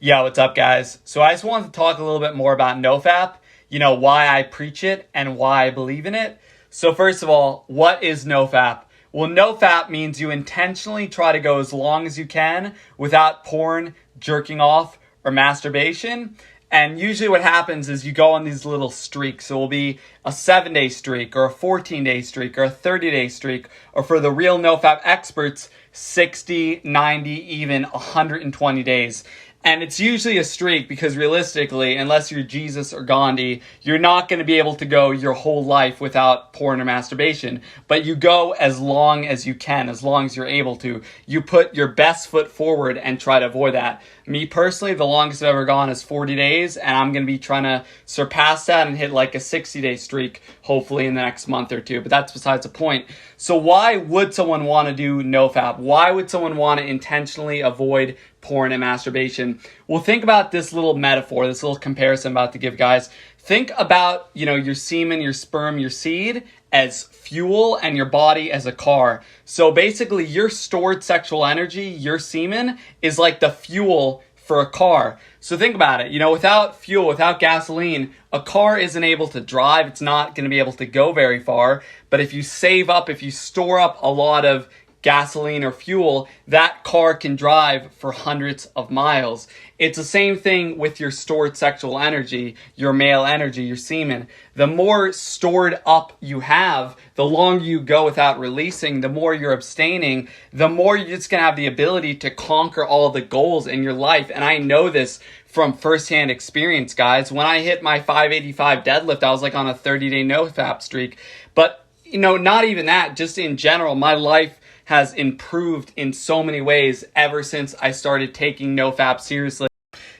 Yeah, what's up, guys? So I just wanted to talk a little bit more about NoFap, why I preach it and why I believe in it. So first of all, what is NoFap? Well, NoFap means you intentionally try to go as long as you can without porn, jerking off, or masturbation. And usually what happens is you go on these little streaks. So it will be a 7-day streak or a 14-day streak or a 30-day streak, or for the real NoFap experts, 60, 90, even 120 days. And it's usually a streak because realistically, unless you're Jesus or Gandhi, you're not going to be able to go your whole life without porn or masturbation. But you go as long as you can, as long as you're able to. You put your best foot forward and try to avoid that. Me personally, the longest I've ever gone is 40 days, and I'm going to be trying to surpass that and hit like a 60-day streak, hopefully in the next month or two. But that's besides the point. So why would someone want to do NoFap? Why would someone want to intentionally avoid porn and masturbation? Well, think about this little metaphor, this little comparison I'm about to give, guys. Think about, your semen, your sperm, your seed as fuel and your body as a car. So basically your stored sexual energy, your semen, is like the fuel for a car. So think about it, without fuel, without gasoline, a car isn't able to drive. It's not going to be able to go very far. But if you save up, if you store up a lot of gasoline or fuel, that car can drive for hundreds of miles. It's the same thing with your stored sexual energy, your male energy, your semen. The more stored up you have, the longer you go without releasing, the more you're abstaining, the more you're just going to have the ability to conquer all the goals in your life. And I know this from firsthand experience, guys. When I hit my 585 deadlift, I was like on a 30-day NoFap streak. But, not even that, just in general, my life has improved in so many ways ever since I started taking NoFap seriously.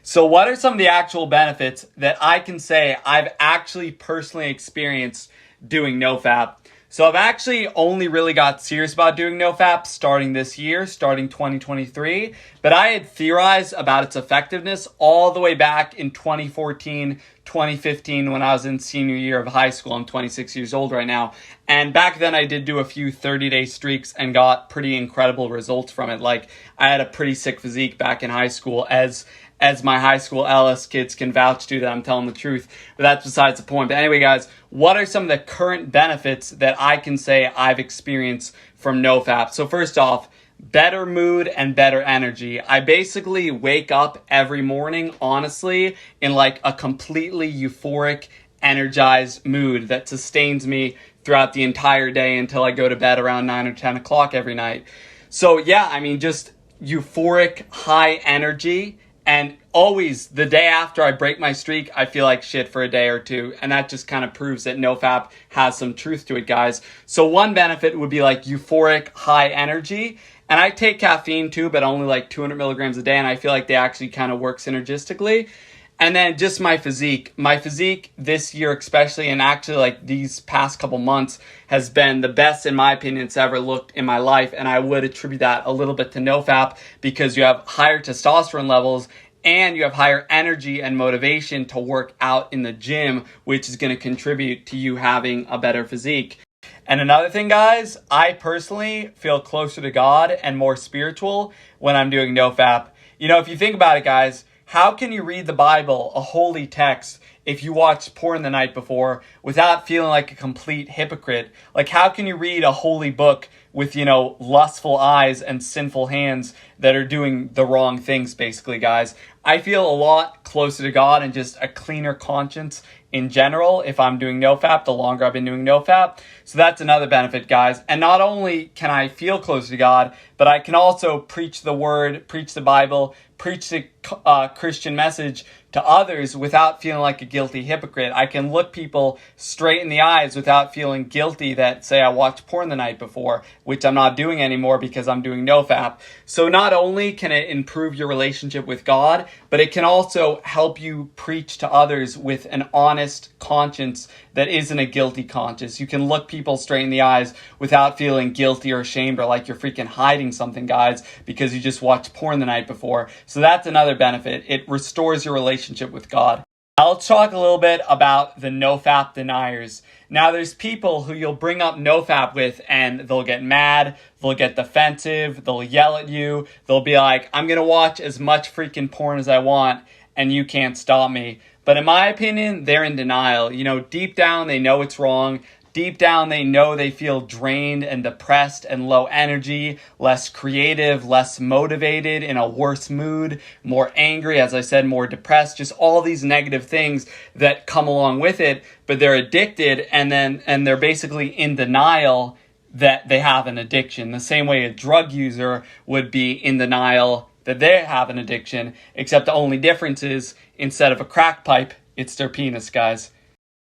So what are some of the actual benefits that I can say I've actually personally experienced doing NoFap? So I've actually only really got serious about doing NoFap starting this year, starting 2023. But I had theorized about its effectiveness all the way back in 2014, 2015 when I was in senior year of high school. I'm 26 years old right now. And back then I did do a few 30-day streaks and got pretty incredible results from it. Like I had a pretty sick physique back in high school, as my high school LS kids can vouch to that I'm telling the truth. But that's besides the point. But anyway, guys, what are some of the current benefits that I can say I've experienced from NoFap? So first off, better mood and better energy. I basically wake up every morning, honestly, in like a completely euphoric, energized mood that sustains me throughout the entire day until I go to bed around 9 or 10 o'clock every night. So yeah, just euphoric, high energy. And always the day after I break my streak, I feel like shit for a day or two. And that just kind of proves that NoFap has some truth to it, guys. So one benefit would be like euphoric, high energy. And I take caffeine too, but only like 200 milligrams a day. And I feel like they actually kind of work synergistically. And then just my physique. My physique this year especially, and actually like these past couple months, has been the best in my opinion it's ever looked in my life. And I would attribute that a little bit to NoFap because you have higher testosterone levels and you have higher energy and motivation to work out in the gym, which is going to contribute to you having a better physique. And another thing, guys, I personally feel closer to God and more spiritual when I'm doing NoFap. If you think about it, guys, how can you read the Bible, a holy text, if you watched porn the night before without feeling like a complete hypocrite? Like, how can you read a holy book with, lustful eyes and sinful hands that are doing the wrong things, basically, guys? I feel a lot closer to God and just a cleaner conscience in general if I'm doing NoFap, the longer I've been doing NoFap. So that's another benefit, guys. And not only can I feel closer to God, but I can also preach the word, preach the Bible, preach the Christian message to others without feeling like a guilty hypocrite. I can look people straight in the eyes without feeling guilty that, say, I watched porn the night before, which I'm not doing anymore because I'm doing NoFap. So not only can it improve your relationship with God, but it can also help you preach to others with an honest conscience that isn't a guilty conscience. You can look people straight in the eyes without feeling guilty or ashamed or like you're freaking hiding something, guys, because you just watched porn the night before. So that's another benefit. It restores your relationship with God. Now let's talk a little bit about the NoFap deniers. Now there's people who you'll bring up NoFap with and they'll get mad, they'll get defensive, they'll yell at you, they'll be like, I'm gonna watch as much freaking porn as I want and you can't stop me. But in my opinion, they're in denial. You know, deep down they know it's wrong. Deep down, they know they feel drained and depressed and low energy, less creative, less motivated, in a worse mood, more angry, as I said, more depressed, just all these negative things that come along with it, but they're addicted and they're basically in denial that they have an addiction. The same way a drug user would be in denial that they have an addiction, except the only difference is instead of a crack pipe, it's their penis, guys.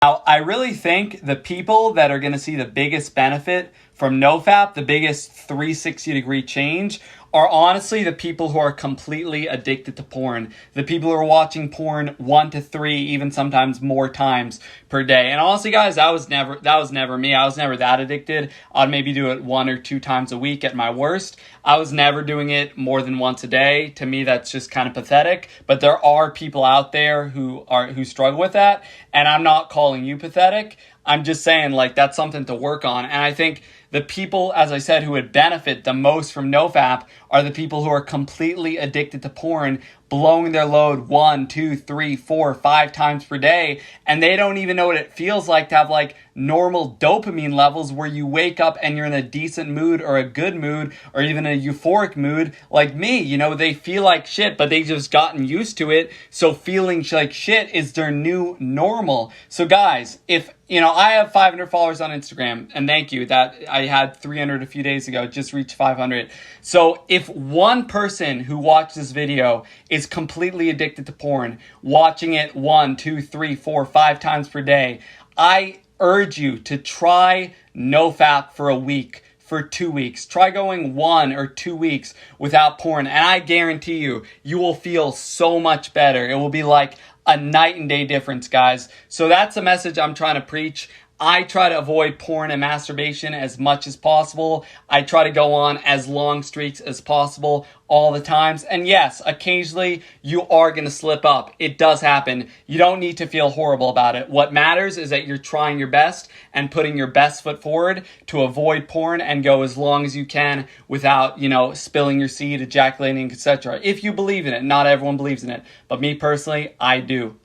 Now, I really think the people that are going to see the biggest benefit from NoFap, the biggest 360-degree change, are honestly the people who are completely addicted to porn. The people who are watching porn 1 to 3, even sometimes more times per day. And honestly, guys, that was never me. I was never that addicted. I'd maybe do it 1 or 2 times a week at my worst. I was never doing it more than once a day. To me, that's just kind of pathetic. But there are people out there who struggle with that. And I'm not calling you pathetic. I'm just saying, like, that's something to work on. And I think the people, as I said, who would benefit the most from NoFap are the people who are completely addicted to porn, blowing their load 1, 2, 3, 4, 5 times per day. And they don't even know what it feels like to have like normal dopamine levels where you wake up and you're in a decent mood or a good mood or even a euphoric mood. Like me, you know, they feel like shit, but they just gotten used to it. So feeling like shit is their new normal. So guys, if, you know, I have 500 followers on Instagram, and thank you, that I had 300 a few days ago, just reached 500. So if one person who watched this video is completely addicted to porn, watching it 1, 2, 3, 4, 5 times per day, I urge you to try NoFap for a week, for 2 weeks. Try going 1 or 2 weeks without porn, and I guarantee you, you will feel so much better. It will be like a night and day difference, guys. So that's the message I'm trying to preach. I try to avoid porn and masturbation as much as possible. I try to go on as long streaks as possible all the times. And yes, occasionally you are going to slip up. It does happen. You don't need to feel horrible about it. What matters is that you're trying your best and putting your best foot forward to avoid porn and go as long as you can without, you know, spilling your seed, ejaculating, etc. If you believe in it, not everyone believes in it. But me personally, I do.